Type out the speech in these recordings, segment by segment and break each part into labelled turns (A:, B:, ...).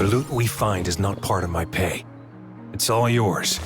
A: The loot we find is not part of my pay. It's all yours.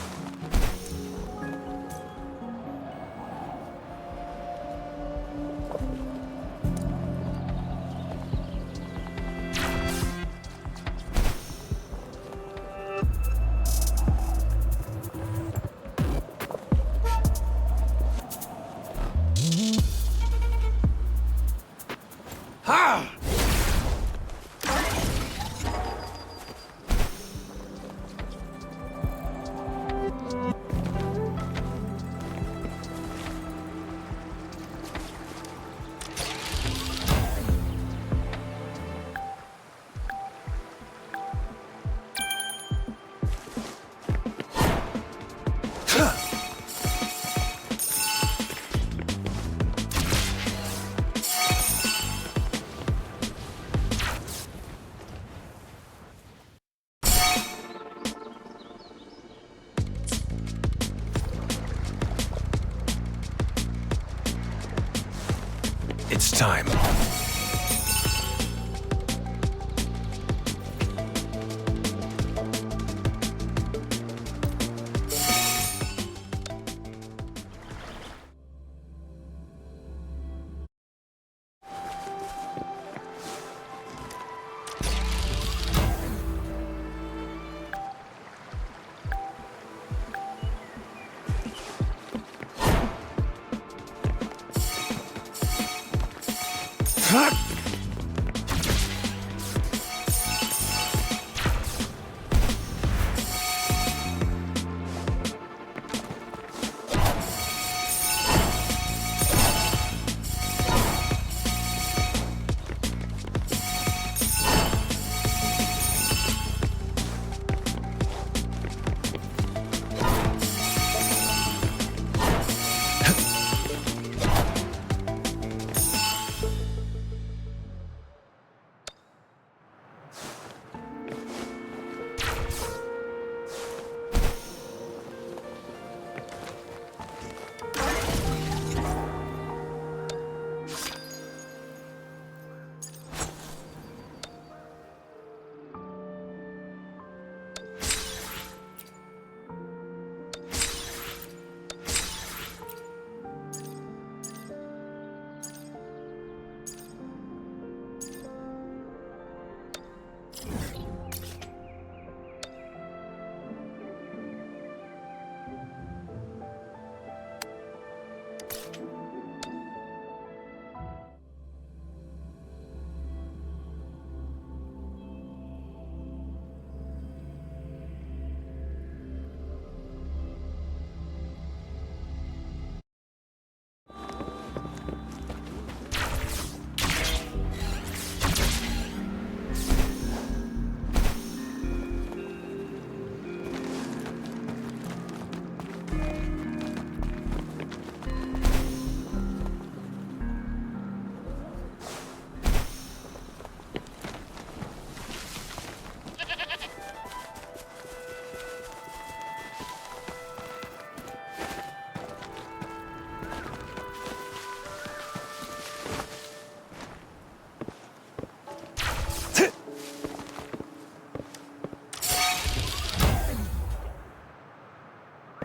A: It's time.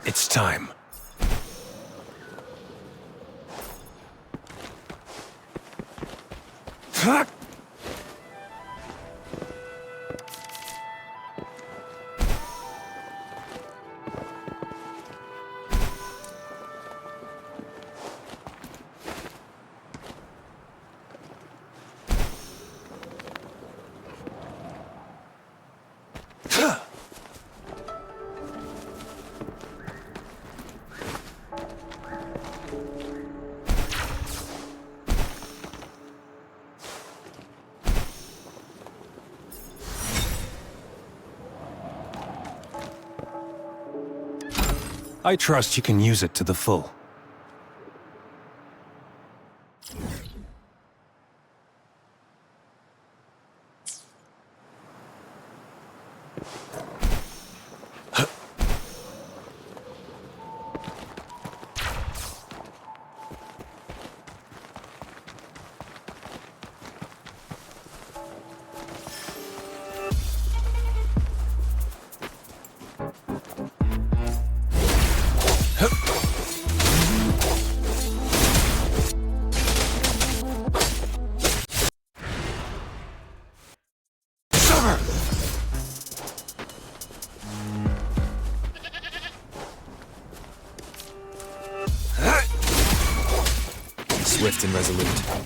A: It's time. I trust you can use it to the full. swift and resolute.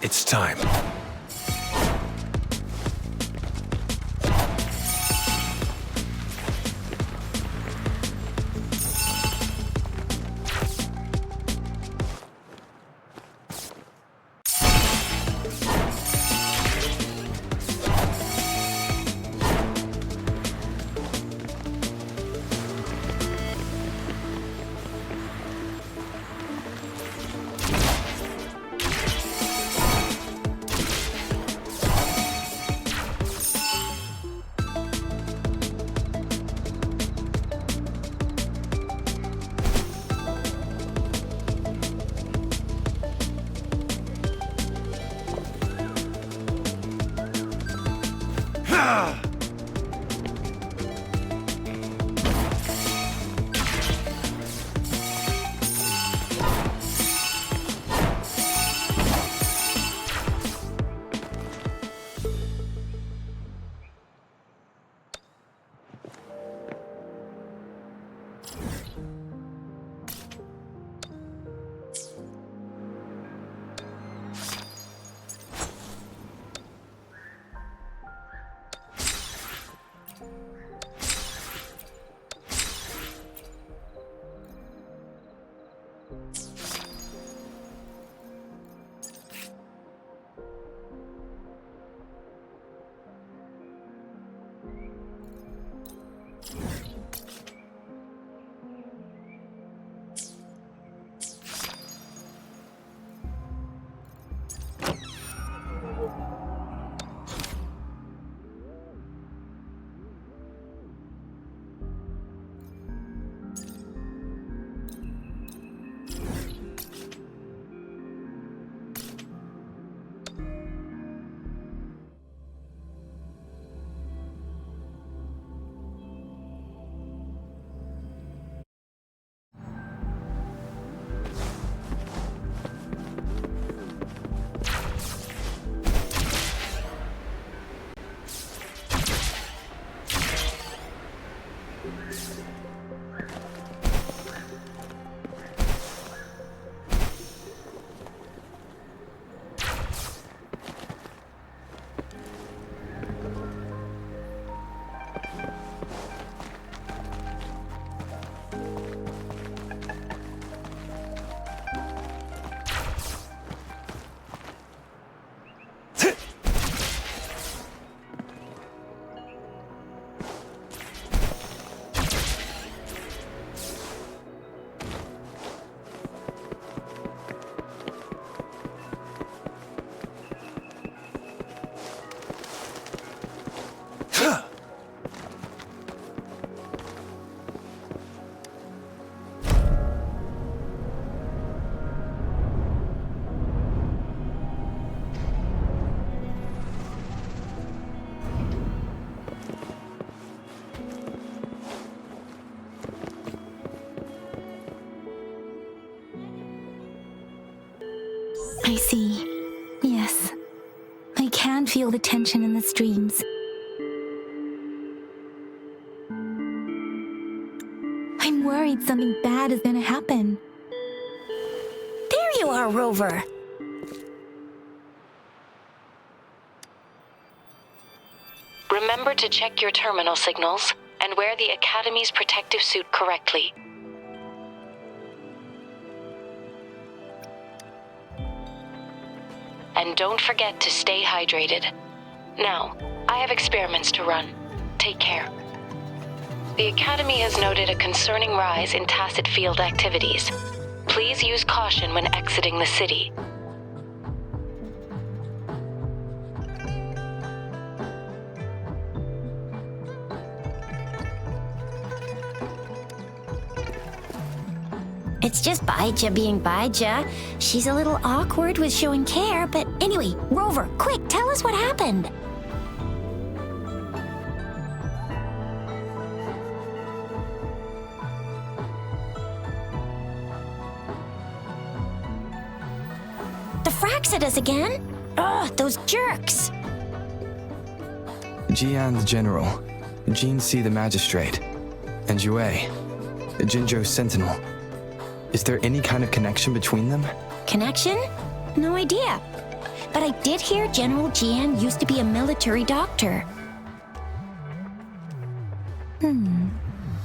A: It's time.
B: I see. Yes. I can feel the tension in the streams. I'm worried something bad is gonna happen.
C: There you are, Rover.
D: Remember to check your terminal signals and wear the Academy's protective suit correctly. And don't forget to stay hydrated. Now, I have experiments to run. Take care. The Academy has noted a concerning rise in tacit field activities. Please use caution when exiting the city.
C: It's just Baija being Baija. She's a little awkward with showing care, but anyway, Rover, quick, tell us what happened. The fracks at us again? Ugh, those jerks!
E: Jian the General, Jin Si the Magistrate, and Jue, Jinzhou Sentinel. Is there any kind of connection between them?
C: Connection? No idea. But I did hear General Jian used to be a military doctor.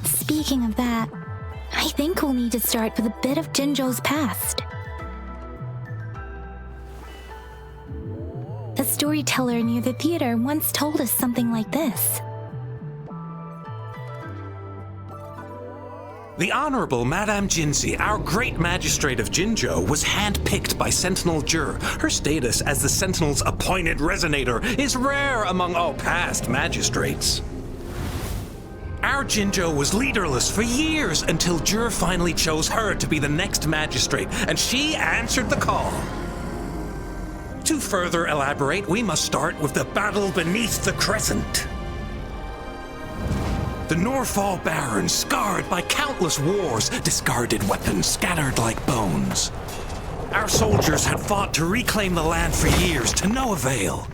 B: Speaking of that, I think we'll need to start with a bit of Jinzhou's past. A storyteller near the theater once told us something like this.
A: The Honorable Madame Jinzi, our great magistrate of Jinzhou, was handpicked by Sentinel Jur. Her status as the Sentinel's appointed resonator is rare among all past magistrates. Our Jinzhou was leaderless for years until Jur finally chose her to be the next magistrate, and she answered the call. To further elaborate, we must start with the battle beneath the crescent. The Norfall Barons, scarred by countless wars, discarded weapons scattered like bones. Our soldiers had fought to reclaim the land for years, to no avail.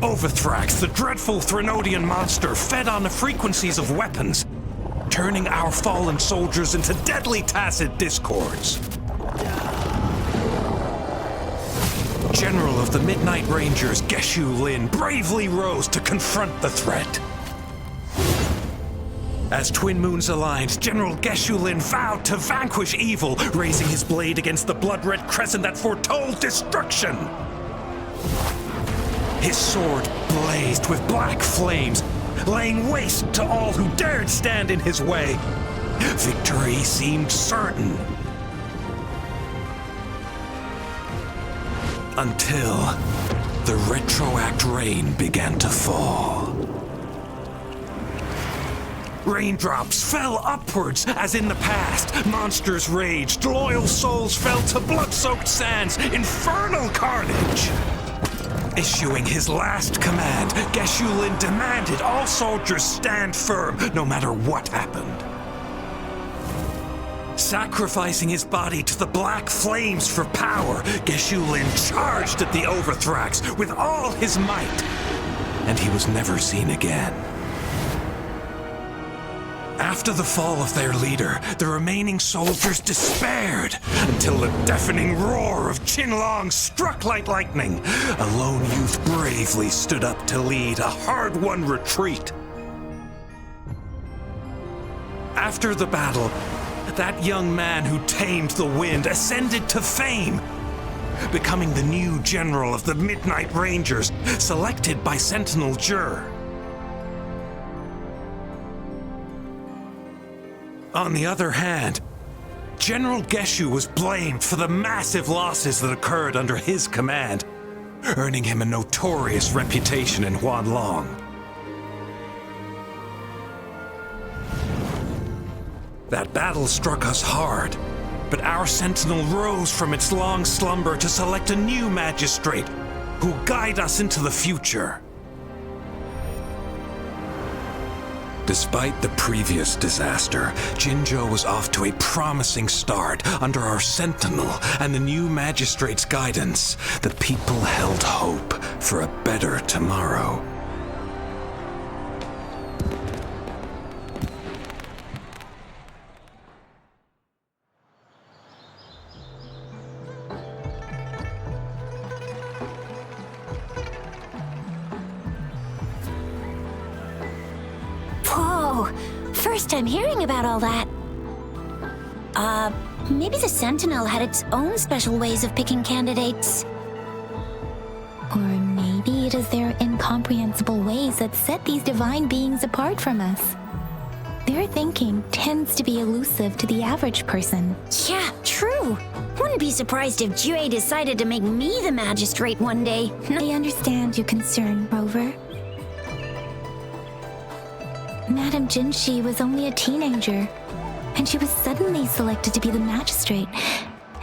A: Overthrax, the dreadful Threnodian monster, fed on the frequencies of weapons, turning our fallen soldiers into deadly tacit discords. General of the Midnight Rangers, Geshu Lin, bravely rose to confront the threat. As Twin Moons aligned, General Geshu Lin vowed to vanquish evil, raising his blade against the blood-red crescent that foretold destruction. His sword blazed with black flames, laying waste to all who dared stand in his way. Victory seemed certain. Until the retroact rain began to fall. Raindrops fell upwards as in the past. Monsters raged, loyal souls fell to blood-soaked sands, infernal carnage. Issuing his last command, Geshu Lin demanded all soldiers stand firm, no matter what happened. Sacrificing his body to the black flames for power, Geshu Lin charged at the Overthrax with all his might, and he was never seen again. After the fall of their leader, the remaining soldiers despaired until the deafening roar of Qinlong struck like lightning. A lone youth bravely stood up to lead a hard-won retreat. After the battle, that young man who tamed the wind ascended to fame, becoming the new general of the Midnight Rangers, selected by Sentinel Jur. On the other hand, General Geshu was blamed for the massive losses that occurred under his command, earning him a notorious reputation in Huanlong. That battle struck us hard, but our sentinel rose from its long slumber to select a new magistrate who will guide us into the future. Despite the previous disaster, Jinzhou was off to a promising start under our sentinel and the new magistrate's guidance. The people held hope for a better tomorrow.
C: Whoa, first time hearing about all that. Maybe the Sentinel had its own special ways of picking candidates.
B: Or maybe it is their incomprehensible ways that set these divine beings apart from us. Their thinking tends to be elusive to the average person.
C: Yeah, true. Wouldn't be surprised if Jue decided to make me the magistrate one day.
B: I understand your concern, Rover. Madame Jinshi was only a teenager. and she was suddenly selected to be the magistrate.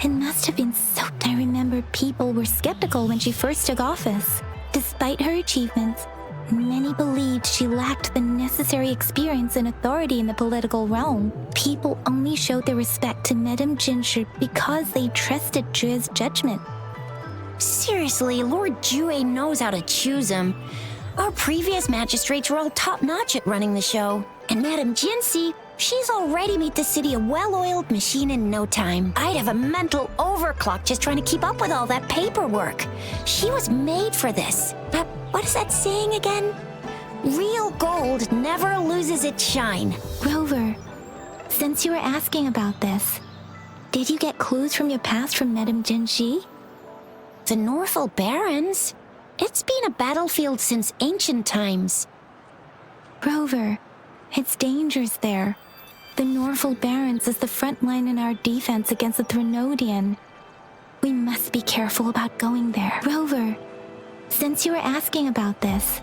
B: It must have been so. I remember people were skeptical when she first took office. Despite her achievements, many believed she lacked the necessary experience and authority in the political realm. People only showed their respect to Madame Jinshi because they trusted Jue's judgment.
C: Seriously, Lord Jue knows how to choose him. Our previous magistrates were all top-notch at running the show. And Madame Jinsi, she's already made the city a well-oiled machine in no time. I'd have a mental overclock just trying to keep up with all that paperwork. She was made for this. But what is that saying again? Real gold never loses its shine.
B: Rover, since you were asking about this, did you get clues from your past from Madame Jinshi?
C: The Norfolk Barrens? It's been a battlefield since ancient times.
B: Rover, it's dangerous there. The Norfolk Barrens is the front line in our defense against the Threnodian. We must be careful about going there. Rover, since you were asking about this,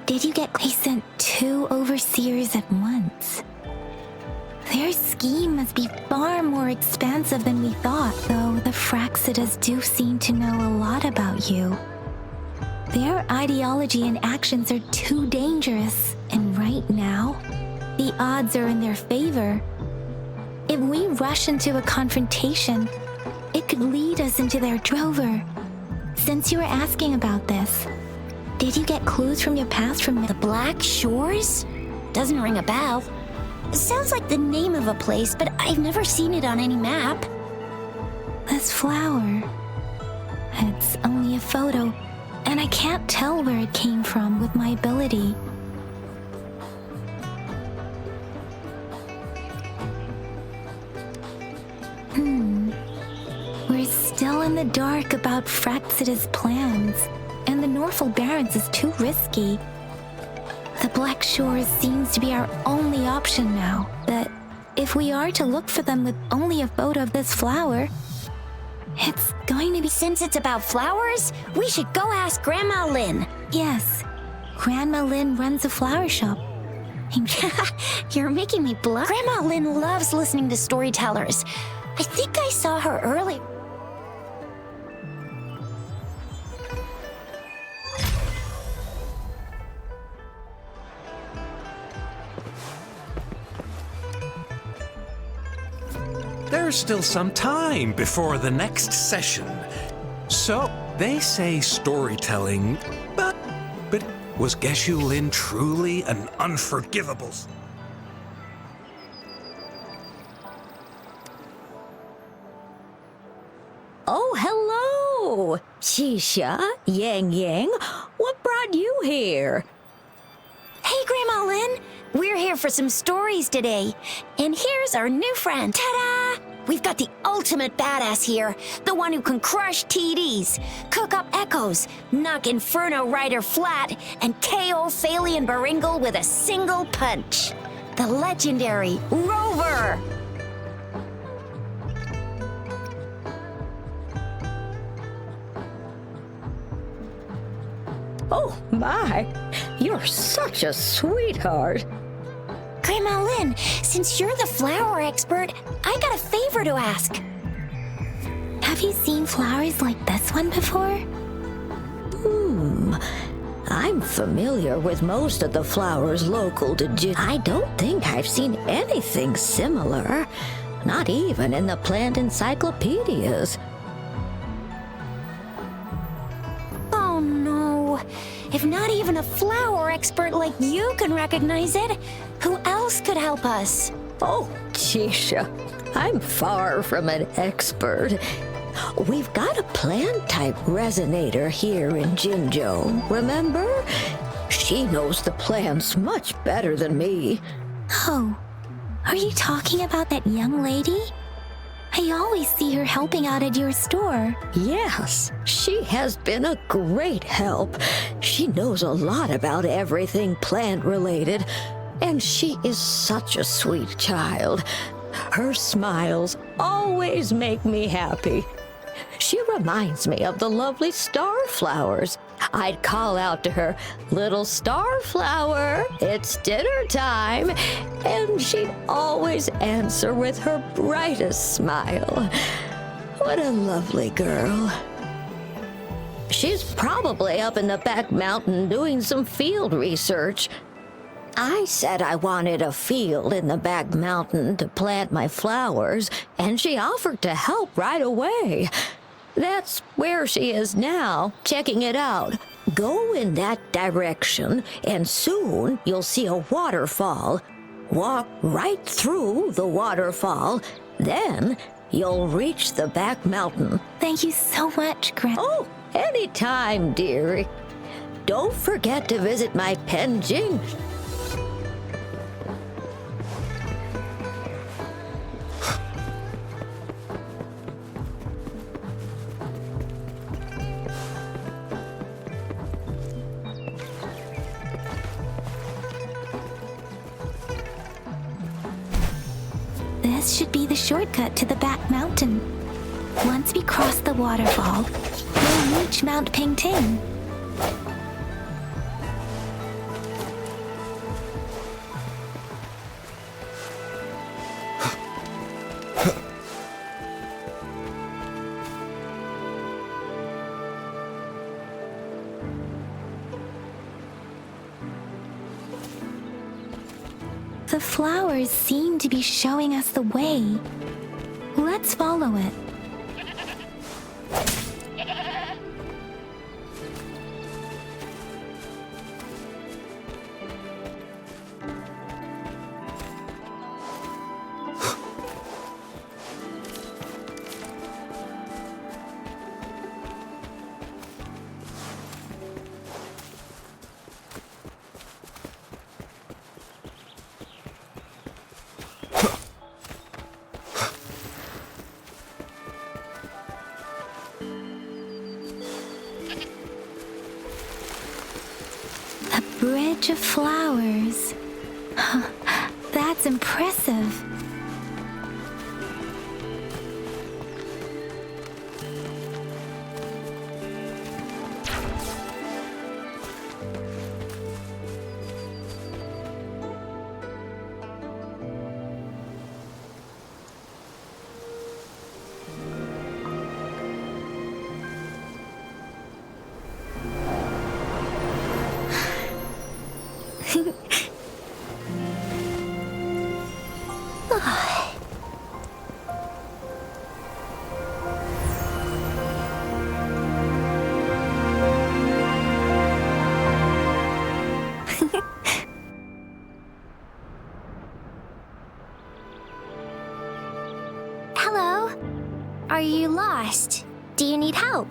B: did you get... They sent 2 overseers at once. Their scheme must be far more expansive than we thought, though the Fraxidas do seem to know a lot about you. Their ideology and actions are too dangerous, and right now, the odds are in their favor. If we rush into a confrontation, it could lead us into their drover. Since you were asking about this, did you get clues from your past from
C: The Black Shores? Doesn't ring a bell. It sounds like the name of a place, but I've never seen it on any map.
B: this flower? It's only a photo, and I can't tell where it came from with my ability. We're still in the dark about Fraxida's plans, and the Norfolk Barrens is too risky. The Black Shores seems to be our only option now, but if we are to look for them with only a photo of this flower, it's going to be...
C: Since it's about flowers, we should go ask Grandma Lynn.
B: Yes, Grandma Lynn runs a flower shop.
C: You're making me blush. Grandma Lynn loves listening to storytellers. I think I saw her earlier.
A: There's still some time before the next session. So, they say storytelling, but was Geshu Lin truly an unforgivable...
F: Oh, hello! Shisha, Yang Yang, what brought you here?
C: Hey, Grandma Lynn. We're here for some stories today. And here's our new friend. Ta-da! We've got the ultimate badass here. The one who can crush TDs, cook up echoes, knock Inferno Rider flat, and KO Phalian Baringle with a single punch. The legendary Rover!
F: Oh, my, you're such a sweetheart.
C: Grandma Lynn, since you're the flower expert, I got a favor to ask.
B: Have you seen flowers like this one before?
F: I'm familiar with most of the flowers local to Jin. I don't think I've seen anything similar, not even in the plant encyclopedias.
C: Oh no. If not even a flower expert like you can recognize it, who else could help us?
F: Oh, Chisha, I'm far from an expert. We've got a plant-type resonator here in Jinzhou, remember? She knows the plants much better than me.
B: Oh, are you talking about that young lady? I always see her helping out at your store.
F: Yes, she has been a great help. She knows a lot about everything plant-related, and she is such a sweet child. Her smiles always make me happy. She reminds me of the lovely star flowers. I'd call out to her, "Little starflower, it's dinner time," and she'd always answer with her brightest smile. What a lovely girl. She's probably up in the back mountain doing some field research. I said I wanted a field in the back mountain to plant my flowers, and she offered to help right away. That's where she is now, checking it out. Go in that direction, and soon you'll see a waterfall. Walk right through the waterfall, then you'll reach the back mountain.
B: Thank you so much, Grandma.
F: Oh, anytime, dearie. Don't forget to visit my penjing.
B: This should be the shortcut to the back mountain. Once we cross the waterfall, we'll reach Mount Pingting. The flowers seem to be showing us the way. Let's follow it. Bridge of flowers. That's impressive.
C: Hello? Are you lost? Do you need help?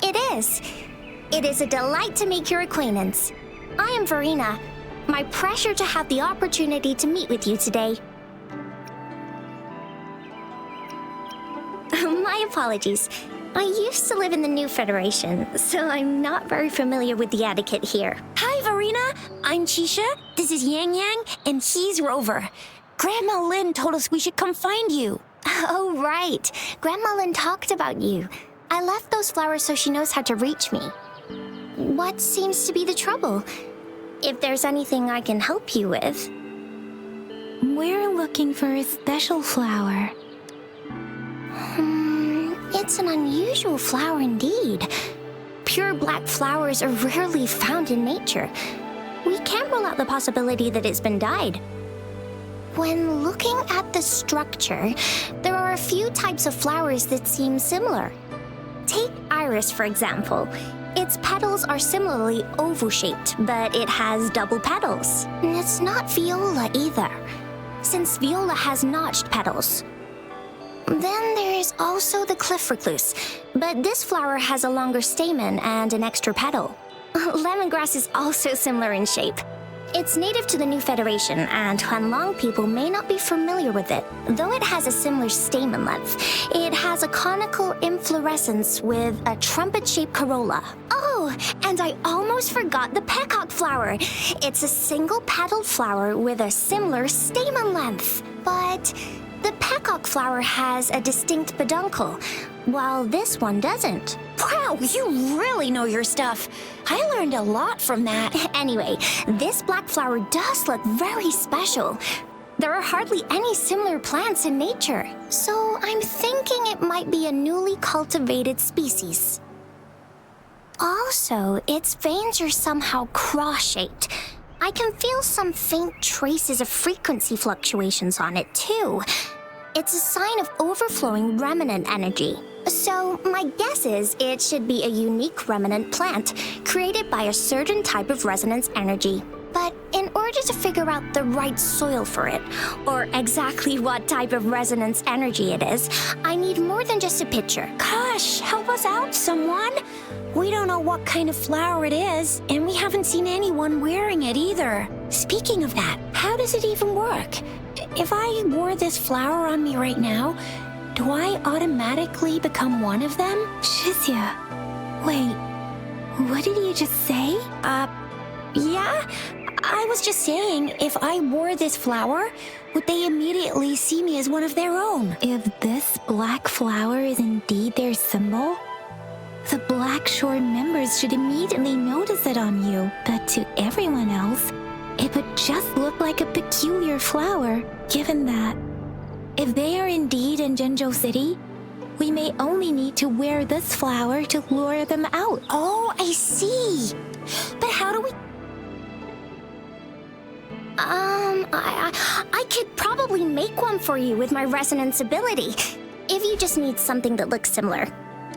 C: It is. It is a delight to make your acquaintance. I am Verena. My pleasure to have the opportunity to meet with you today. My apologies. I used to live in the New Federation, so I'm not very familiar with the etiquette here. Hi, Verena. I'm Chisha. This is Yang Yang, and he's Rover. Grandma Lynn told us we should come find you. Oh, right. Grandma Lynn talked about you. I left those flowers so she knows how to reach me. What seems to be the trouble? If there's anything I can help you with.
B: We're looking for a special flower.
C: It's an unusual flower indeed. Pure black flowers are rarely found in nature. We can't rule out the possibility that it's been dyed. When looking at the structure, there are a few types of flowers that seem similar. Take iris, for example. Its petals are similarly oval-shaped, but it has double petals. And it's not viola either, since viola has notched petals. Then there's also the cliff recluse, but this flower has a longer stamen and an extra petal. Lemongrass is also similar in shape. It's native to the New Federation, and Huanlong people may not be familiar with it. Though it has a similar stamen length, it has a conical inflorescence with a trumpet-shaped corolla. Oh, and I almost forgot the peacock flower. It's a single-petaled flower with a similar stamen length. But The peacock flower has a distinct peduncle, while this one doesn't. Wow, you really know your stuff. I learned a lot from that. Anyway, this black flower does look very special. There are hardly any similar plants in nature, so I'm thinking it might be a newly cultivated species. Also, its veins are somehow cross-shaped. I can feel some faint traces of frequency fluctuations on it, too. It's a sign of overflowing remnant energy. So, my guess is it should be a unique remnant plant, created by a certain type of resonance energy. But in order to figure out the right soil for it, or exactly what type of resonance energy it is, I need more than just a picture. Gosh, help us out, someone! We don't know what kind of flower it is, and we haven't seen anyone wearing it either. Speaking of that, how does it even work? If I wore this flower on me right now, do I automatically become one of them?
B: Shizia, wait, what did you just say?
C: Yeah? I was just saying, if I wore this flower, would they immediately see me as one of their own?
B: If this black flower is indeed their symbol, the Black Shore members should immediately notice it on you. But to everyone else, it would just look like a peculiar flower, given that if they are indeed in Jinzhou City, we may only need to wear this flower to lure them out.
C: Oh, I see. But how do we... I could probably make one for you with my resonance ability, if you just need something that looks similar.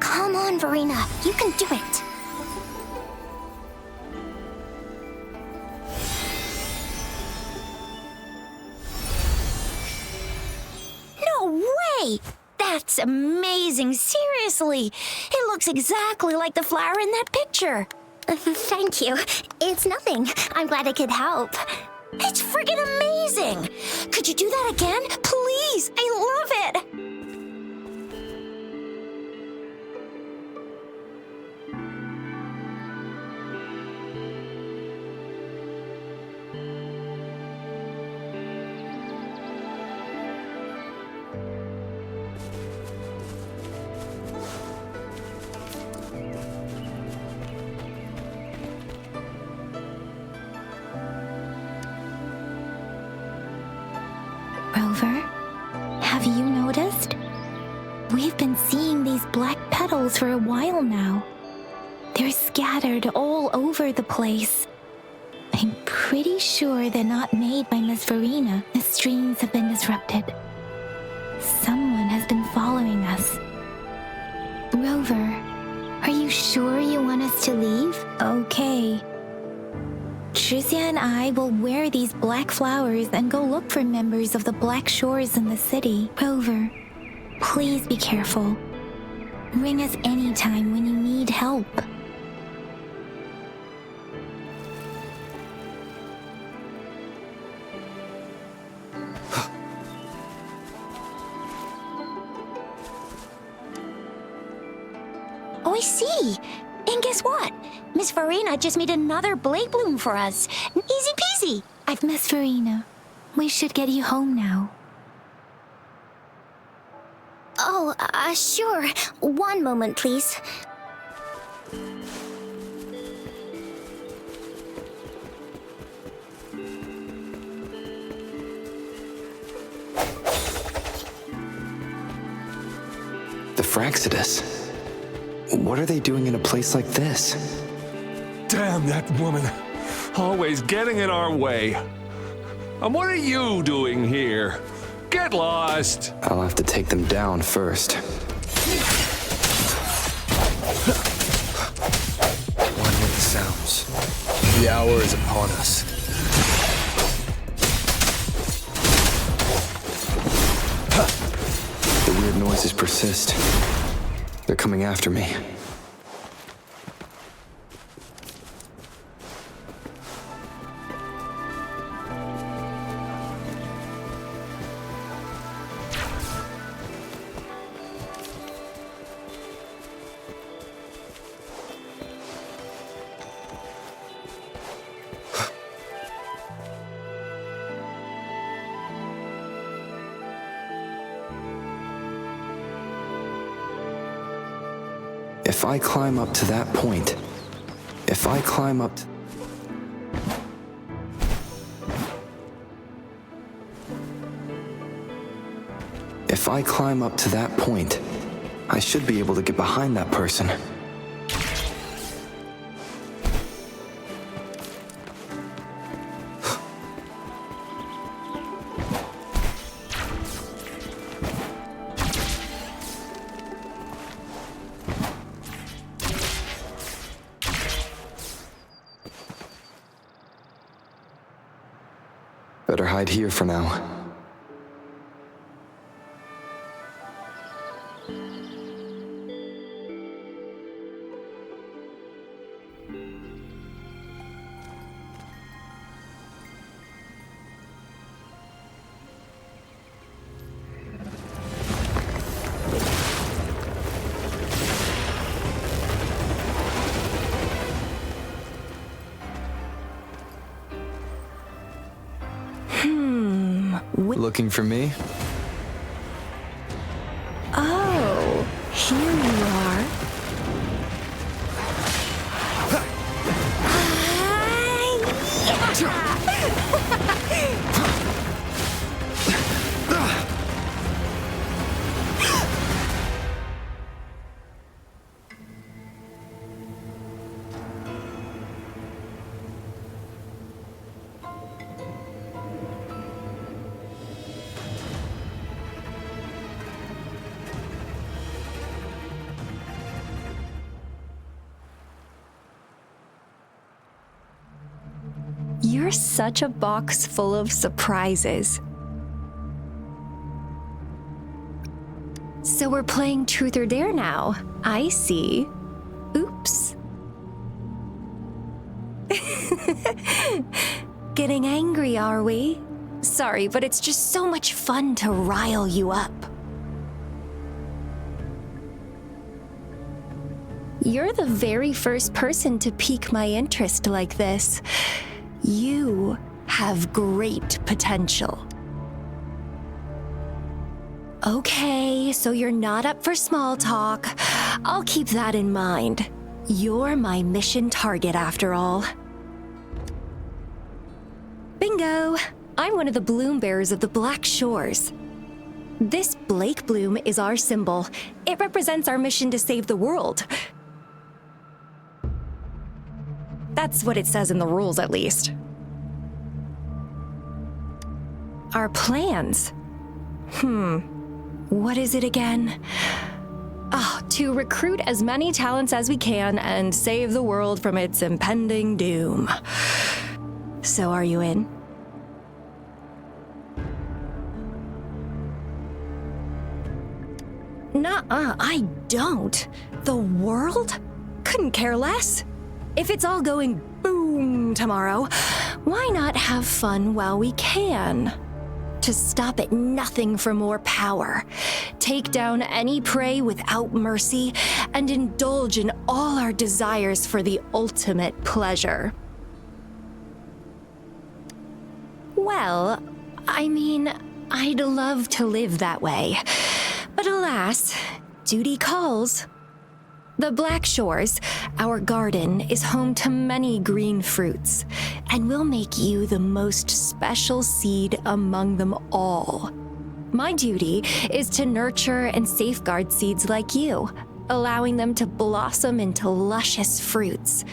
C: Come on, Verena, you can do it. No way! That's amazing, seriously! It looks exactly like the flower in that picture. Thank you. It's nothing. I'm glad I could help. It's friggin' amazing! Could you do that again? Please! I love it!
B: Rover, have you noticed? We've been seeing these black petals for a while now. They're scattered all over the place. I'm pretty sure they're not made by Miss Verena. The streams have been disrupted. Someone has been following us. Rover, are you sure you want us to leave? Okay. Tricia and I will wear these black flowers and go look for members of the Black Shores in the city. Rover, please be careful. Ring us anytime when you need help.
C: Oh, I see. And guess what? Miss Verena just made another blade bloom for us. Easy peasy.
B: Miss Verena, we should get you home now.
C: Oh, sure. One moment, please.
E: The Fraxidus. What are they doing in a place like this?
G: Damn that woman. Always getting in our way. And what are you doing here? Get lost.
E: I'll have to take them down first. One with the sounds. The hour is upon us. The weird noises persist. They're coming after me. If I climb up to that point, if I climb up to... If I climb up to that point, I should be able to get behind that person. Better hide here for now. Looking for me?
F: Oh, here you are. You're such a box full of surprises. So we're playing Truth or Dare now. I see. Oops. Getting angry, are we? Sorry, but it's just so much fun to rile you up. You're the very first person to pique my interest like this. You have great potential. Okay, so you're not up for small talk. I'll keep that in mind. You're my mission target after all. Bingo! I'm one of the bloom bearers of the Black Shores. This Blake bloom is our symbol. It represents our mission to save the world. That's what it says in the rules, at least. Our plans? What is it again? To recruit as many talents as we can and save the world from its impending doom. So are you in? Nuh-uh, I don't. The world? Couldn't care less. If it's all going boom tomorrow, why not have fun while we can? To stop at nothing for more power, take down any prey without mercy, and indulge in all our desires for the ultimate pleasure. Well, I mean, I'd love to live that way, but alas, duty calls. The Black Shores, our garden, is home to many green fruits, and will make you the most special seed among them all. My duty is to nurture and safeguard seeds like you, allowing them to blossom into luscious fruits.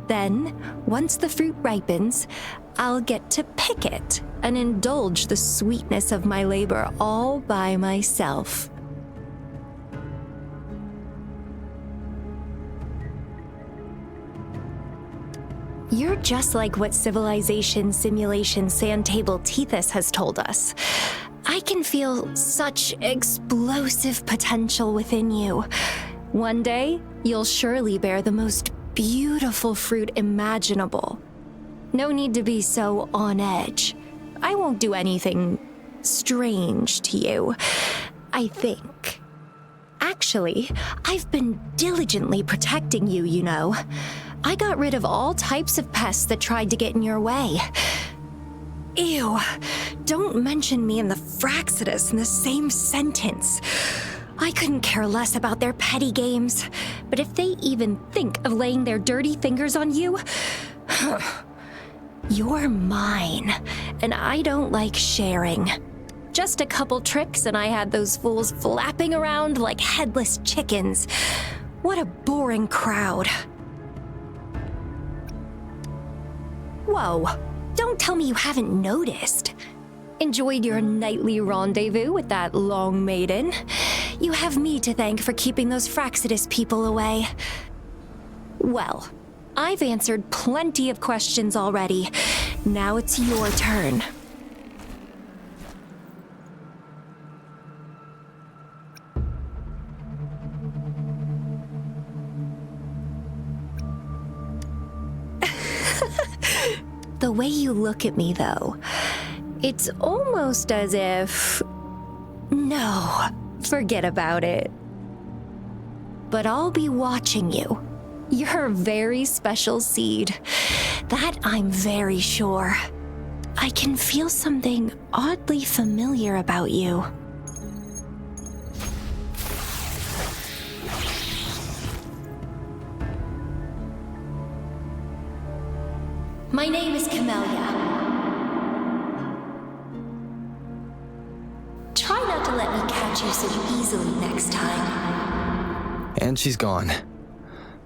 F: Then, once the fruit ripens, I'll get to pick it and indulge the sweetness of my labor all by myself. You're just like what Civilization Simulation Sandtable Tethys has told us. I can feel such explosive potential within you. One day, you'll surely bear the most beautiful fruit imaginable. No need to be so on edge. I won't do anything strange to you, I think. Actually, I've been diligently protecting you, you know. I got rid of all types of pests that tried to get in your way. Ew, don't mention me and the Fraxidus in the same sentence.
H: I couldn't care less about their petty games, but if they even think of laying their dirty fingers on you, you're mine, and I don't like sharing. Just a couple tricks and I had those fools flapping around like headless chickens. What a boring crowd. Whoa, don't tell me you haven't noticed. Enjoyed your nightly rendezvous with that long maiden. You have me to thank for keeping those Fraxidus people away. Well, I've answered plenty of questions already. Now it's your turn. The way you look at me, though, it's almost as if... No, forget about it. But I'll be watching you. You're a very special seed. That I'm very sure. I can feel something oddly familiar about you. My name is Camellia. Try not to let me catch you so easily next time.
E: And she's gone.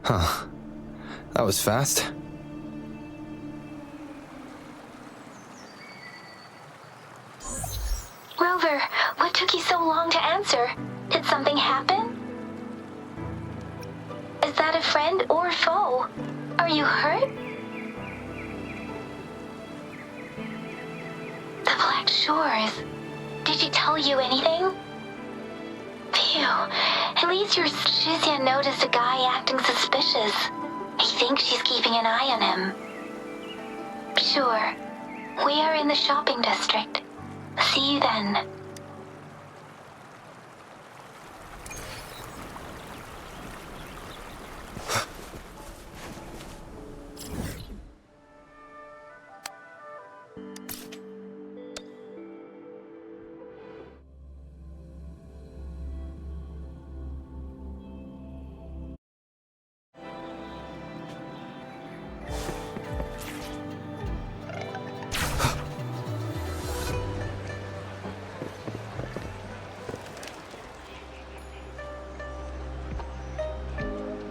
E: Huh. That was fast.
B: Rover, what took you so long to answer? Did something happen? Is that a friend or foe? Are you hurt? The Black Shores. Did she tell you anything? Phew. At least your Shizia noticed a guy acting suspicious. I think she's keeping an eye on him. Sure. We are in the shopping district. See you then.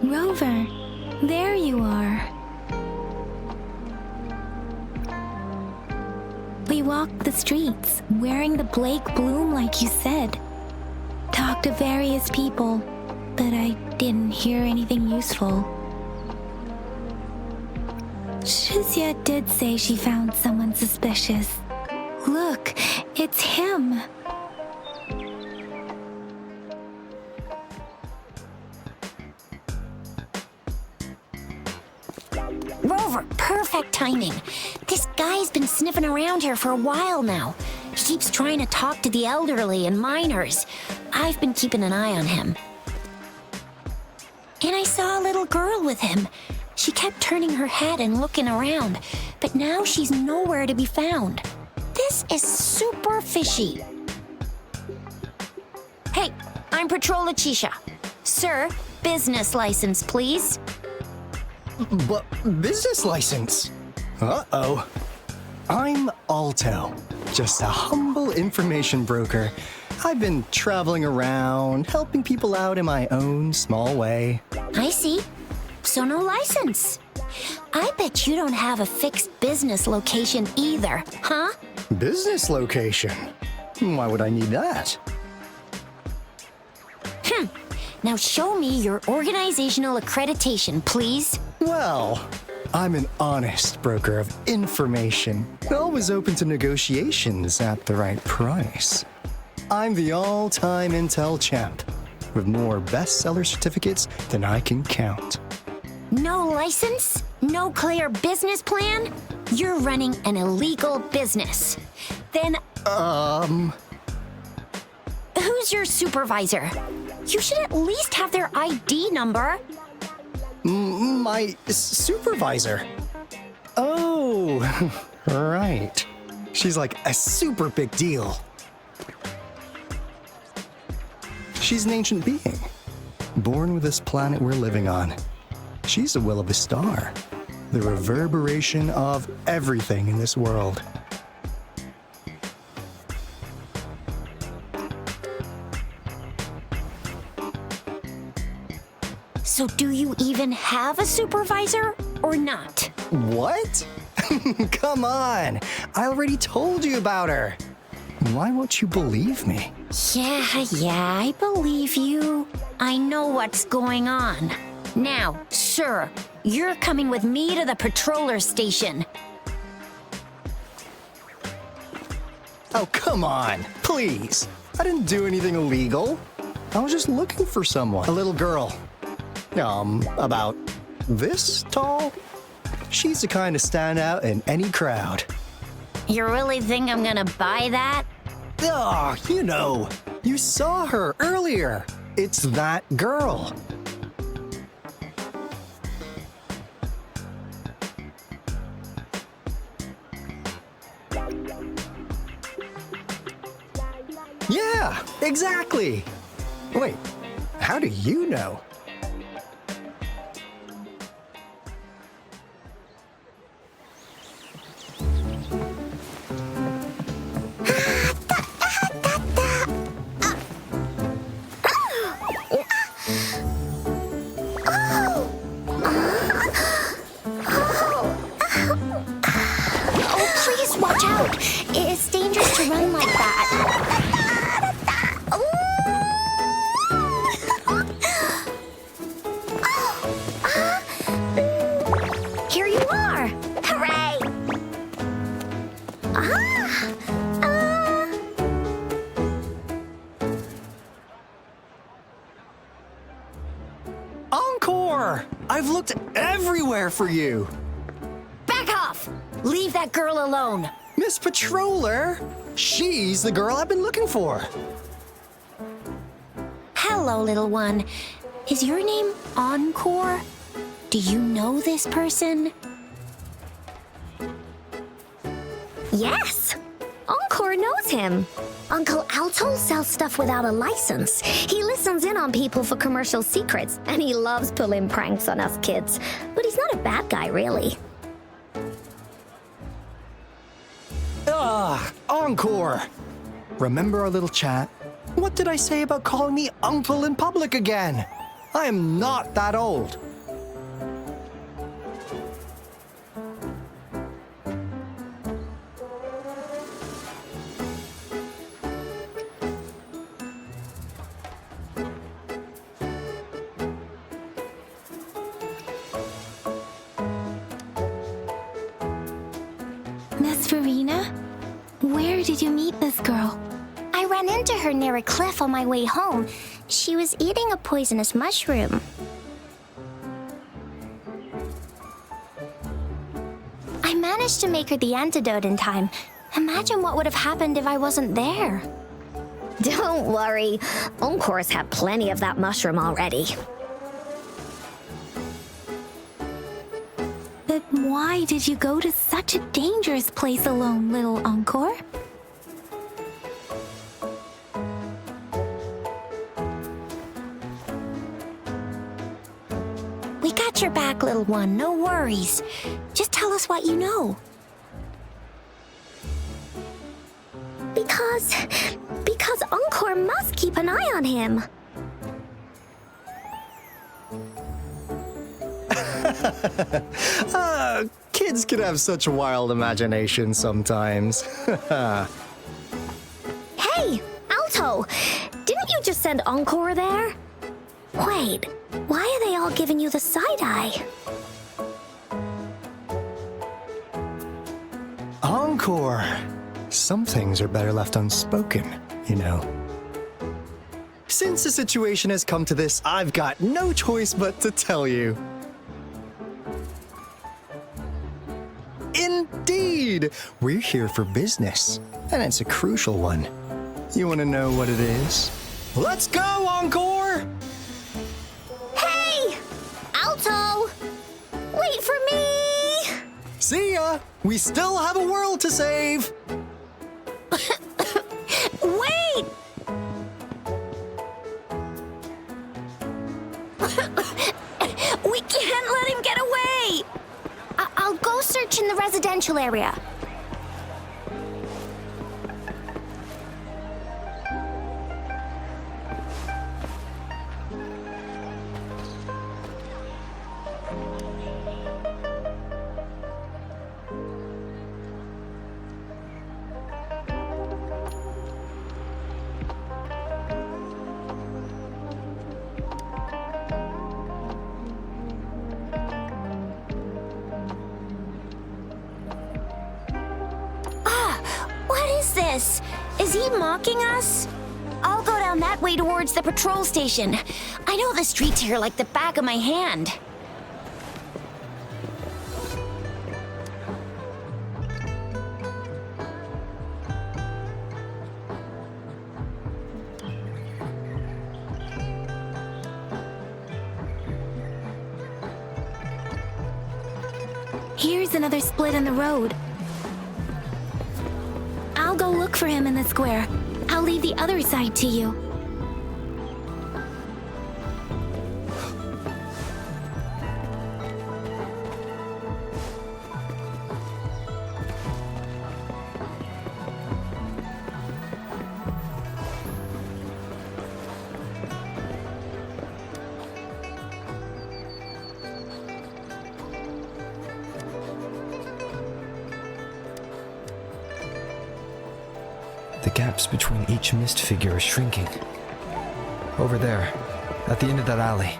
B: Rover, there you are. We walked the streets, wearing the Blake bloom like you said. Talked to various people, but I didn't hear anything useful. Shizia did say she found someone suspicious. Look, it's him.
C: Rover, perfect timing. This guy's been sniffing around here for a while now. He keeps trying to talk to the elderly and minors. I've been keeping an eye on him. And I saw a little girl with him. She kept turning her head and looking around, but now she's nowhere to be found. This is super fishy. Hey, I'm Patrol Letitia. Sir, business license, please.
I: But business license? Uh-oh. I'm Alto, just a humble information broker. I've been traveling around, helping people out in my own small way.
C: I see. So no license. I bet you don't have a fixed business location either, huh?
I: Business location? Why would I need that?
C: Now show me your organizational accreditation, please.
I: Well, I'm an honest broker of information, always open to negotiations at the right price. I'm the all-time Intel champ, with more bestseller certificates than I can count.
C: No license? No clear business plan? You're running an illegal business. Then, who's your supervisor? You should at least have their ID number.
I: My supervisor? Oh, right. She's like a super big deal. She's an ancient being, born with this planet we're living on. She's the will of a star, the reverberation of everything in this world.
C: So do you even have a supervisor or not?
I: What? Come on! I already told you about her. Why won't you believe me?
C: Yeah, I believe you. I know what's going on. Now, sir, you're coming with me to the patroller station.
I: Oh, come on, please. I didn't do anything illegal. I was just looking for someone. A little girl. About this tall? She's the kind to stand out in any crowd.
C: You really think I'm gonna buy that?
I: Oh, you saw her earlier. It's that girl. Yeah, exactly. Wait, how do you know?
C: Please watch out. It's dangerous to run like that. Here you are. Hooray!
I: Encore! I've looked everywhere for you.
C: Back off! Leave that girl alone.
I: Miss Patroller! She's the girl I've been looking for.
C: Hello, little one. Is your name Encore? Do you know this person?
J: Yes! Encore knows him. Uncle Alto sells stuff without a license. He listens in on people for commercial secrets, and he loves pulling pranks on us kids. But he's not a bad guy, really.
I: Encore! Remember our little chat? What did I say about calling me uncle in public again? I am not that old.
B: Miss Farina? Where did you meet this girl?
J: I ran into her near a cliff on my way home. She was eating a poisonous mushroom. I managed to make her the antidote in time. Imagine what would have happened if I wasn't there. Don't worry. Encore's had plenty of that mushroom already.
B: But why did you go to such a dangerous place alone, little Encore?
C: We got your back, little one. No worries. Just tell us what you know.
J: Because Encore must keep an eye on him.
I: Kids can have such wild imaginations sometimes.
J: Hey, Alto! Didn't you just send Encore there? Wait, why are they all giving you the side eye?
I: Encore! Some things are better left unspoken, you know. Since the situation has come to this, I've got no choice but to tell you. Indeed! We're here for business, and it's a crucial one. You want to know what it is? Let's go, Encore!
J: Hey! Alto! Wait for me!
I: See ya! We still have a world to save!
C: Wait!
J: residential area. This? Is he mocking us? I'll go down that way towards the patrol station. I know the streets here like the back of my hand.
B: Here's another split in the road. I'll go look for him in the square. I'll leave the other side to you.
E: The gaps between each mist figure are shrinking. Over there, at the end of that alley.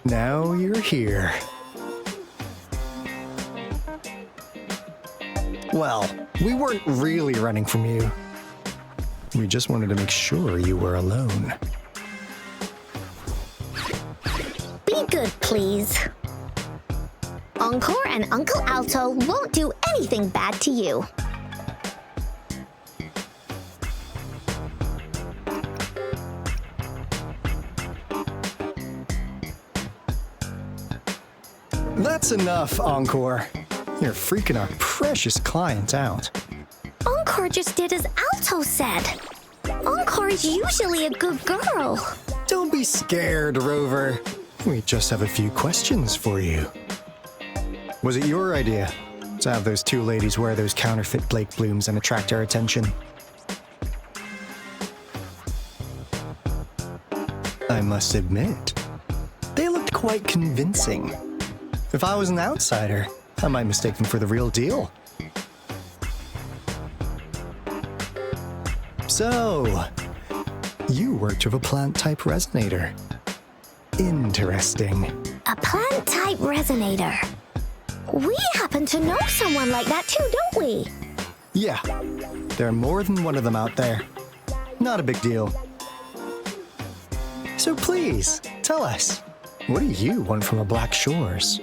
I: Now you're here. Well, we weren't really running from you. We just wanted to make sure you were alone.
J: Be good, please. Encore and Uncle Alto won't do anything bad to you.
I: That's enough, Encore. You're freaking our precious client out.
J: Encore just did as Alto said. Encore is usually a good girl.
I: Don't be scared, Rover. We just have a few questions for you. Was it your idea to have those two ladies wear those counterfeit Blake blooms and attract our attention? I must admit, they looked quite convincing. If I was an outsider, I might mistake them for the real deal. So, you worked with a plant-type resonator. Interesting.
J: A plant-type resonator. We happen to know someone like that too, don't we?
I: Yeah, there are more than one of them out there. Not a big deal. So please, tell us, what do you want from the Black Shores?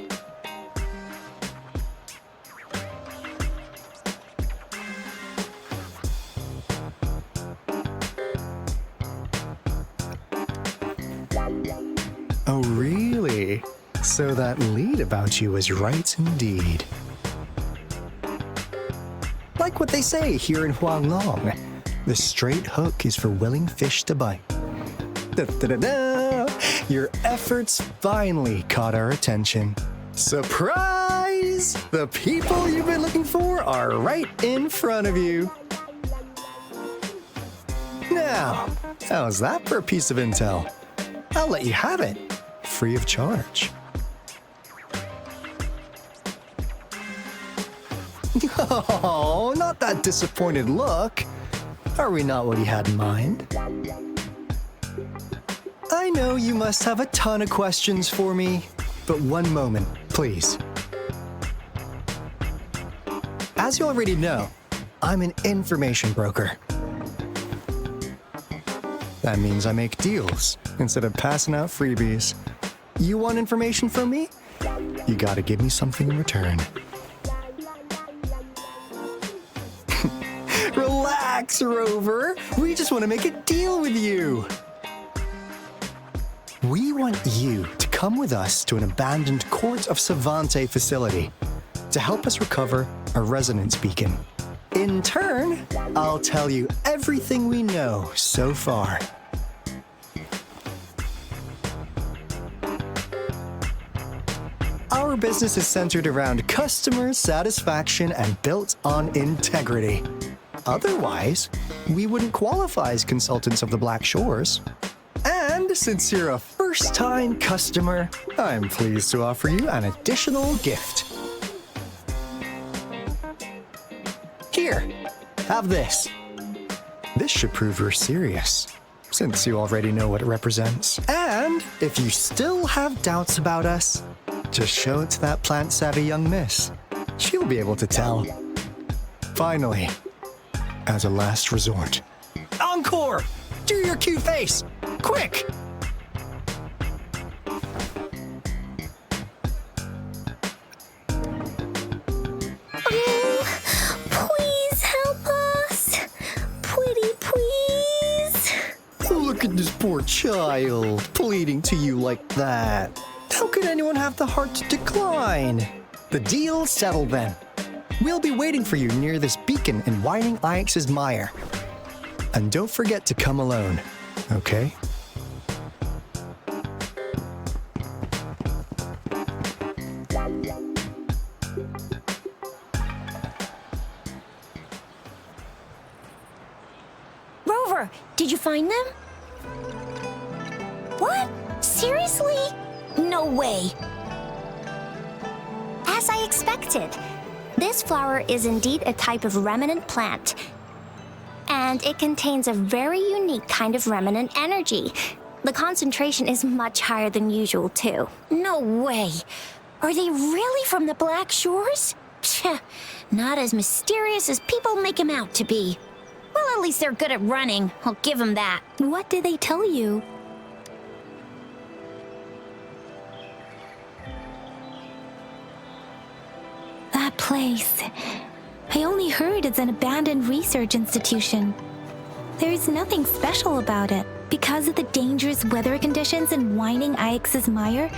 I: Oh, really? So that lead about you was right indeed. Like what they say here in Huanglong, the straight hook is for willing fish to bite. Da-da-da-da! Your efforts finally caught our attention. Surprise! The people you've been looking for are right in front of you. Now, how's that for a piece of intel? I'll let you have it, free of charge. Oh, not that disappointed look. Are we not what you had in mind? I know you must have a ton of questions for me, but one moment, please. As you already know, I'm an information broker. That means I make deals instead of passing out freebies. You want information from me? You gotta give me something in return. Relax, Rover. We just want to make a deal with you. We want you to come with us to an abandoned Court of Savante facility to help us recover a resonance beacon. In turn, I'll tell you everything we know so far. Our business is centered around customer satisfaction and built on integrity. Otherwise, we wouldn't qualify as consultants of the Black Shores. And since you're a first-time customer, I'm pleased to offer you an additional gift. Here, have this. This should prove you're serious, since you already know what it represents. And if you still have doubts about us, just show it to that plant-savvy young miss. She'll be able to tell. Finally, as a last resort. Encore! Do your cute face! Quick!
J: Please help us. Pretty please.
I: Look at this poor child, pleading to you like that. How could anyone have the heart to decline? The deal's settled then. We'll be waiting for you near this beacon in Whining Ix's mire. And don't forget to come alone, okay?
C: Rover, did you find them? What? Seriously? No way.
J: As I expected, this flower is indeed a type of remnant plant. And it contains a very unique kind of remnant energy. The concentration is much higher than usual, too.
C: No way. Are they really from the Black Shores? Tch, not as mysterious as people make them out to be. Well, at least they're good at running. I'll give them that.
B: What did they tell you? That place. I only heard it's an abandoned research institution. There's nothing special about it. Because of the dangerous weather conditions in Whining Ix's mire,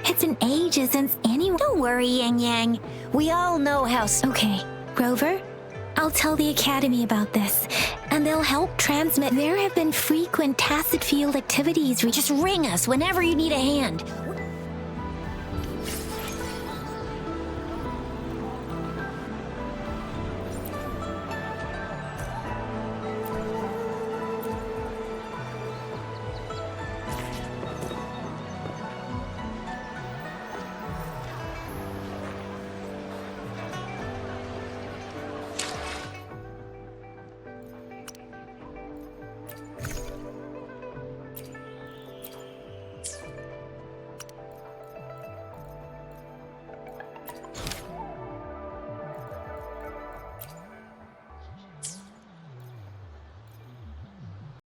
B: it's been ages since anyone...
C: Don't worry, Yang Yang. We all know how...
B: Okay, Rover, I'll tell the Academy about this, and they'll help transmit. There have been frequent tacit field activities.
C: Just ring us whenever you need a hand.